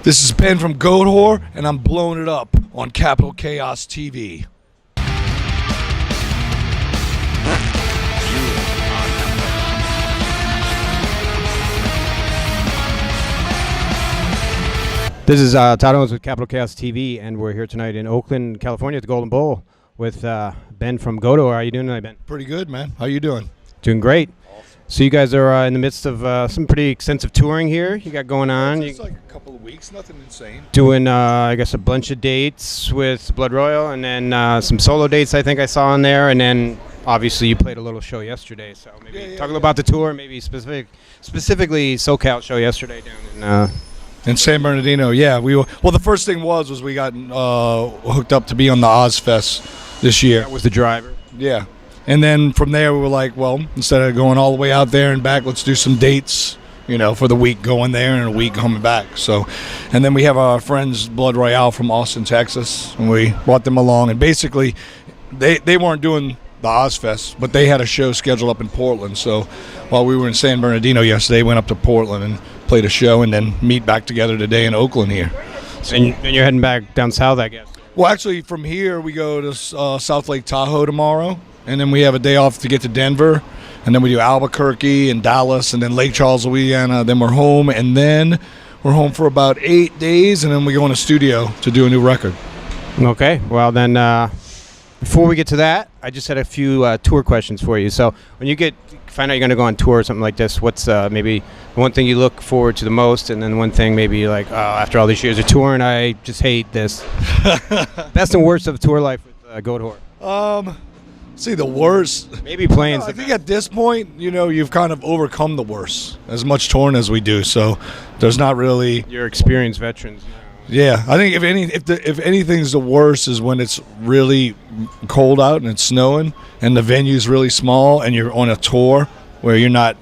This is Ben from Goatwhore, and I'm blowing it up on Capital Chaos TV. This is Todd Owens with Capital Chaos TV, and we're here tonight in Oakland, California at the Golden Bowl with Ben from Goatwhore. How are you doing tonight, Ben? Pretty good, man. How you doing? Doing great. So you guys are in the midst of some pretty extensive touring here. You got going on. It's like a couple of weeks, nothing insane. Doing, I guess, a bunch of dates with Blood Royal, and then some solo dates I think I saw on there, and then obviously you played a little show yesterday. So maybe talk a little about the tour, maybe specifically SoCal show yesterday down in San Bernardino. Yeah, well, the first thing was we got hooked up to be on the Ozfest this year. That was the driver. Yeah. And then from there, we were like, well, instead of going all the way out there and back, let's do some dates, for the week going there and a week coming back. So, and then we have our friends, Blood Royale from Austin, Texas, and we brought them along. And basically, they weren't doing the Ozfest, but they had a show scheduled up in Portland. So while we were in San Bernardino yesterday, went up to Portland and played a show and then meet back together today in Oakland here. So, and you're heading back down south, I guess? Well, actually, from here, we go to South Lake Tahoe tomorrow. And then we have a day off to get to Denver. And then we do Albuquerque and Dallas and then Lake Charles, Louisiana. Then we're home. And then we're home for about 8 days. And then we go in a studio to do a new record. Okay. Well, then before we get to that, I just had a few tour questions for you. So when you find out you're going to go on tour or something like this, what's maybe one thing you look forward to the most? And then one thing maybe you're like, oh, after all these years of touring, I just hate this. Best and worst of tour life with Goatwhore. See, the worst. Maybe playing. I think at this point, you've kind of overcome the worst. As much touring as we do, so there's not really. You're experienced veterans. Yeah, I think if anything's the worst is when it's really cold out and it's snowing and the venue's really small and you're on a tour where you're not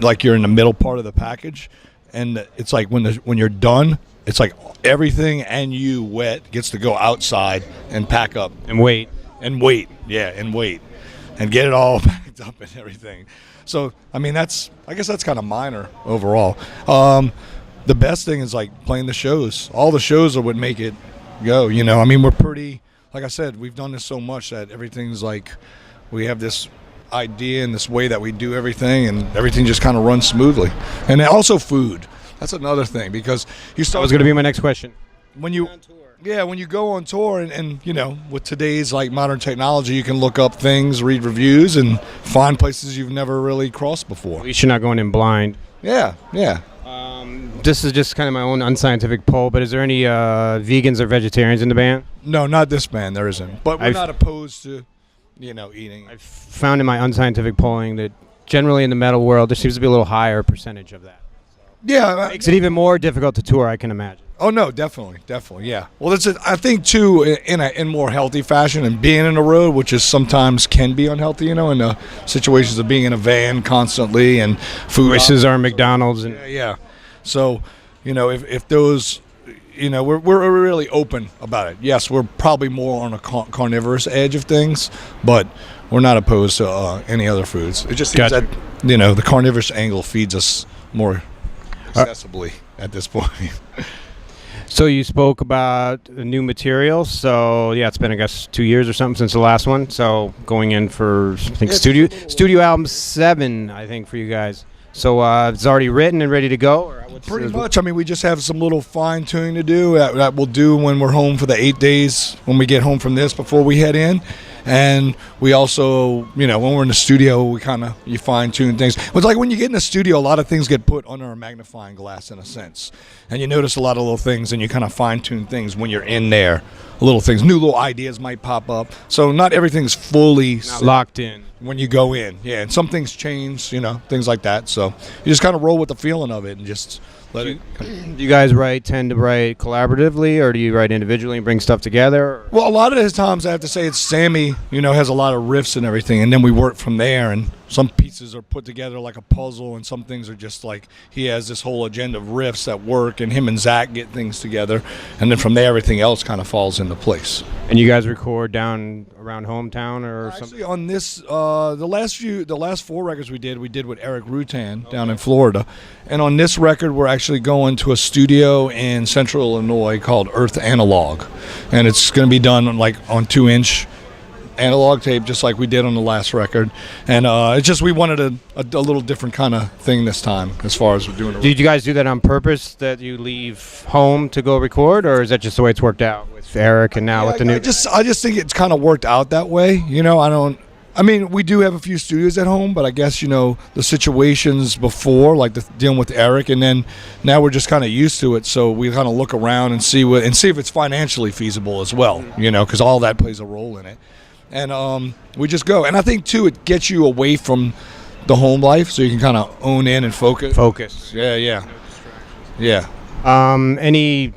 like you're in the middle part of the package, and it's like when you're done, it's like everything and you wet gets to go outside and pack up and wait. And wait, and get it all packed up and everything. So, I mean, I guess that's kind of minor overall. The best thing is like playing the shows. All the shows are what make it go. I mean, we're pretty, like I said, we've done this so much that everything's like we have this idea and this way that we do everything, and everything just kind of runs smoothly. And also food. That's another thing because you start. That was going to be my next question. When you go on tour and with today's like modern technology, you can look up things, read reviews, and find places you've never really crossed before. At least you're not going in blind. Yeah. This is just kind of my own unscientific poll, but is there any vegans or vegetarians in the band? No, not this band. There isn't. But we're not opposed to, eating. I've found in my unscientific polling that generally in the metal world, there seems to be a little higher percentage of that. Yeah. It makes it even more difficult to tour, I can imagine. Oh no, definitely, yeah. Well, I think too in more healthy fashion, and being in the road, which is sometimes can be unhealthy, in the situations of being in a van constantly and food. Choices are McDonald's and yeah. So, if those, we're really open about it. Yes, we're probably more on a carnivorous edge of things, but we're not opposed to any other foods. It just seems that the carnivorous angle feeds us more accessibly at this point. So you spoke about the new material. So yeah, it's been I guess 2 years or something since the last one. So going in for I think studio album 7, I think, for you guys. So it's already written and ready to go. Or pretty much. I mean, we just have some little fine tuning to do that we'll do when we're home for the 8 days when we get home from this before we head in. And we also, when we're in the studio, you fine tune things. It's like when you get in the studio, a lot of things get put under a magnifying glass in a sense. And you notice a lot of little things and you kind of fine tune things when you're in there. Little things, new little ideas might pop up. So not everything's fully locked in when you go in. Yeah, and some things change, things like that. So you just kind of roll with the feeling of it and just let it. Do you guys tend to write collaboratively, or do you write individually and bring stuff together? Well, a lot of the times I have to say it's Sammy, has a lot of riffs and everything, and then we work from there. And some pieces are put together like a puzzle, and some things are just like he has this whole agenda of riffs that work, and him and Zak get things together, and then from there everything else kind of falls into place. And you guys record down around hometown or something? Actually, on this, the last 4 records we did with Eric Rutan down in Florida, and on this record we're actually going to a studio in Central Illinois called Earth Analog, and it's going to be done like on 2-inch analog tape, just like we did on the last record, and it's just we wanted a little different kind of thing this time as far as we're doing it. Did you guys do that on purpose, that you leave home to go record, or is that just the way it's worked out with Eric and now with the new? I just think it's kind of worked out that way. I mean, we do have a few studios at home, but I guess, the situations before, like dealing with Eric, and then now we're just kind of used to it, so we kind of look around and see if it's financially feasible as well, because all that plays a role in it. And we just go. And I think, too, it gets you away from the home life, so you can kind of own in and focus. Yeah. Anything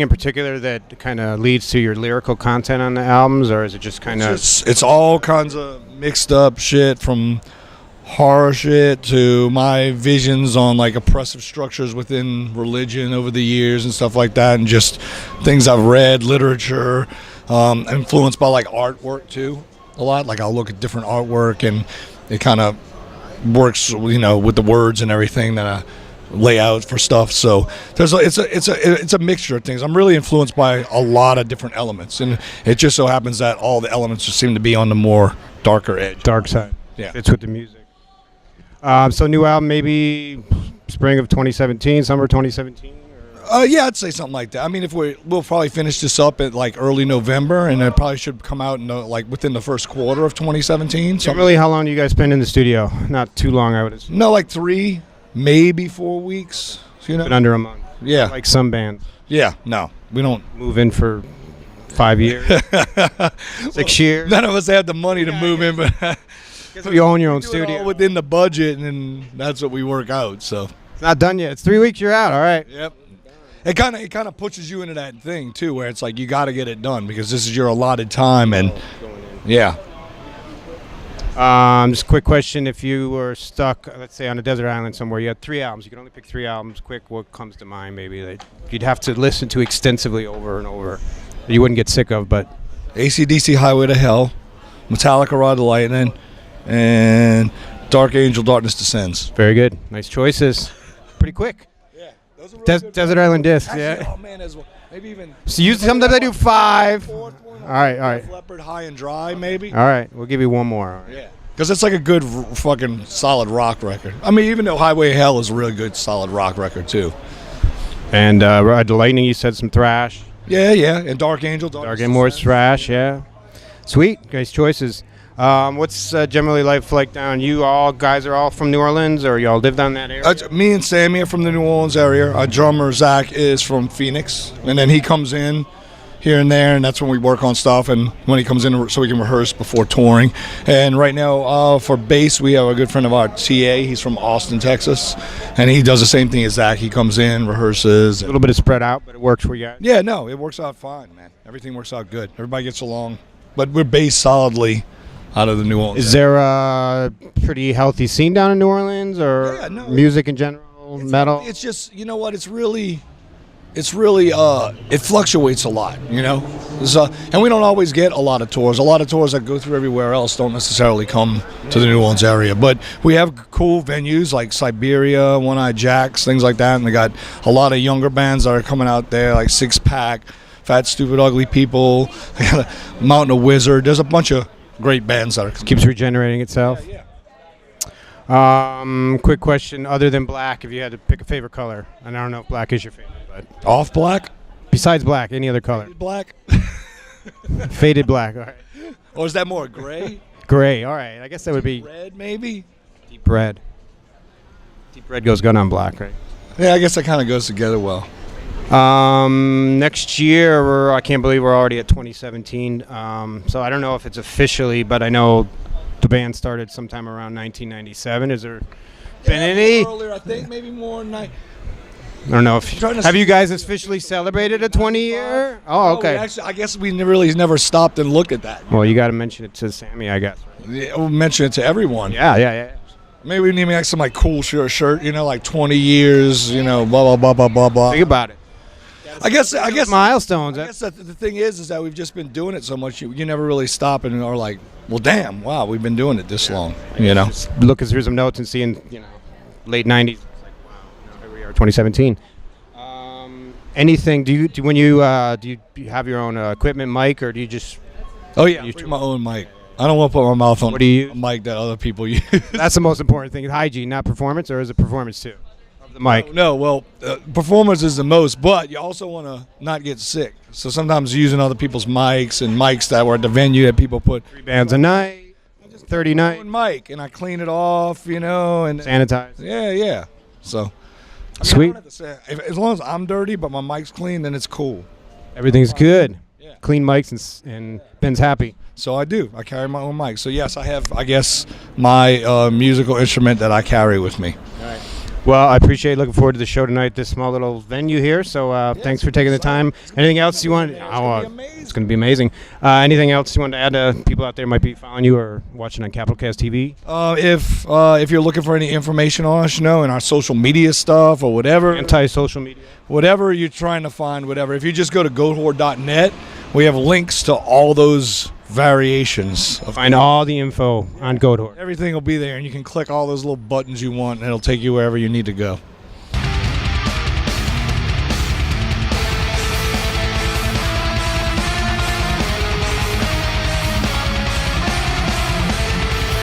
in particular that kind of leads to your lyrical content on the albums, or is it just kind of... It's all kinds of mixed up shit, from horror shit to my visions on, like, oppressive structures within religion over the years and stuff like that, and just things I've read, literature... influenced by like artwork too a lot. Like I'll look at different artwork and it kind of works, with the words and everything that I lay out for stuff. So it's a mixture of things. I'm really influenced by a lot of different elements, and it just so happens that all the elements just seem to be on the more darker edge. Dark side. Yeah. It's with the music. So new album maybe spring of 2017, summer 2017. Yeah, I'd say something like that. I mean, we'll probably finish this up at like early November, and it probably should come out in within the first quarter of 2017. Generally, how long do you guys spend in the studio? Not too long, I would assume. No, like 3, maybe 4 weeks. Been under a month. Yeah. Like some bands. Yeah, no, we don't move in for 5 years, 6 years. None of us have the money to move in, but you own your own do studio. it all within the budget, and that's what we work out. So it's not done yet. It's 3 weeks. You're out. All right. Yep. It kind of pushes you into that thing too, where it's like you got to get it done because this is your allotted time, and yeah. Just a quick question: if you were stuck, let's say, on a desert island somewhere, you had 3 albums. You could only pick 3 albums. Quick, what comes to mind? Maybe that you'd have to listen to extensively over and over. That you wouldn't get sick of, but AC/DC Highway to Hell, Metallica Ride the Lightning, and Dark Angel Darkness Descends. Very good. Nice choices. Pretty quick. Desert Island Disc, yeah. Oh man, maybe even. So sometimes I do 5. All right. Leopard High and Dry, maybe. All right, we'll give you one more. Right. Yeah, because it's like a good fucking solid rock record. I mean, even though Highway to Hell is a really good solid rock record too. And Ride the Lightning, you said some thrash. Yeah, and Dark Angel. Dark and more thrash, yeah. Sweet, nice choices. What's generally life like down? You all guys are all from New Orleans, or y'all live down that area? Me and Sammy are from the New Orleans area. Our drummer Zak is from Phoenix, and then he comes in here and there, and that's when we work on stuff. And when he comes in, so we can rehearse before touring. And right now, for bass, we have a good friend of ours, TA. He's from Austin, Texas, and he does the same thing as Zak. He comes in, rehearses. A little bit of spread out, but it works for you guys. Yeah, no, it works out fine, man. Everything works out good. Everybody gets along, but we're based solidly out of the New Orleans. Is there a pretty healthy scene down in New Orleans, or music in general, metal? It's just, you know what, it's really it fluctuates a lot, and we don't always get a lot of tours. A lot of tours that go through everywhere else don't necessarily come to the New Orleans area, but we have cool venues like Siberia, One Eye Jacks, things like that, and they got a lot of younger bands that are coming out there, like Six Pack, Fat Stupid Ugly People, Mountain of Wizard. There's a bunch of great bands that are keeps regenerating itself. Yeah. Quick question: other than black, if you had to pick a favorite color, and I don't know if black is your favorite, but off black. Besides black, any other color? Black. Faded black. All right. Or is that more gray? Gray. All right. I guess that would be red, maybe. Deep red. Deep red goes good on black, right? Yeah, I guess that kind of goes together well. Next year, I can't believe we're already at 2017. So I don't know if it's officially, but I know the band started sometime around 1997. Is there been any? Earlier, I think maybe more. I don't know if Trying to have you guys officially celebrated a 20 year? Oh, okay. Actually, I guess we really never stopped and looked at that. Well, you got to mention it to Sammy, I guess. Yeah, we'll mention it to everyone. Yeah. Maybe we need like some like cool shirt, like 20 years, blah blah blah blah blah blah. Think about it. I guess Milestones. I guess that the thing is that we've just been doing it so much. You never really stop and are like, well, damn, wow, we've been doing it this long. Just looking through some notes and seeing, late 90s. It's like, wow, here we are, 2017. Anything? Do you have your own equipment, mic, or do you just? Oh yeah, I bring my own mic. I don't want to put my mouth on What do you use? a mic that other people use. That's the most important thing. Hygiene, not performance, or is it performance too? Of the mic. No, well, performance is the most, but you also want to not get sick. So sometimes using other people's mics and mics that were at the venue that people put 3 bands a night, 30 night. one mic, and I clean it off, and Sanitize. yeah. So Sweet. I don't have to say, as long as I'm dirty, but my mic's clean, then it's cool. Everything's good. Yeah. Clean mics and Ben's happy. So I do. I carry my own mic. So yes, I have, I guess, my musical instrument that I carry with me. Well, I appreciate looking forward to the show tonight, this small little venue here. So thanks for taking the time. Anything else you want? It's going to be amazing. Anything else you want to add to people out there might be following you or watching on CapitalCast TV? If you're looking for any information on us, in our social media stuff or whatever. Anti-social media. Whatever you're trying to find, whatever. If you just go to goatwhore.net, we have links to all those variations. Find all the info on Goatwhore. Everything will be there, and you can click all those little buttons you want, and it'll take you wherever you need to go.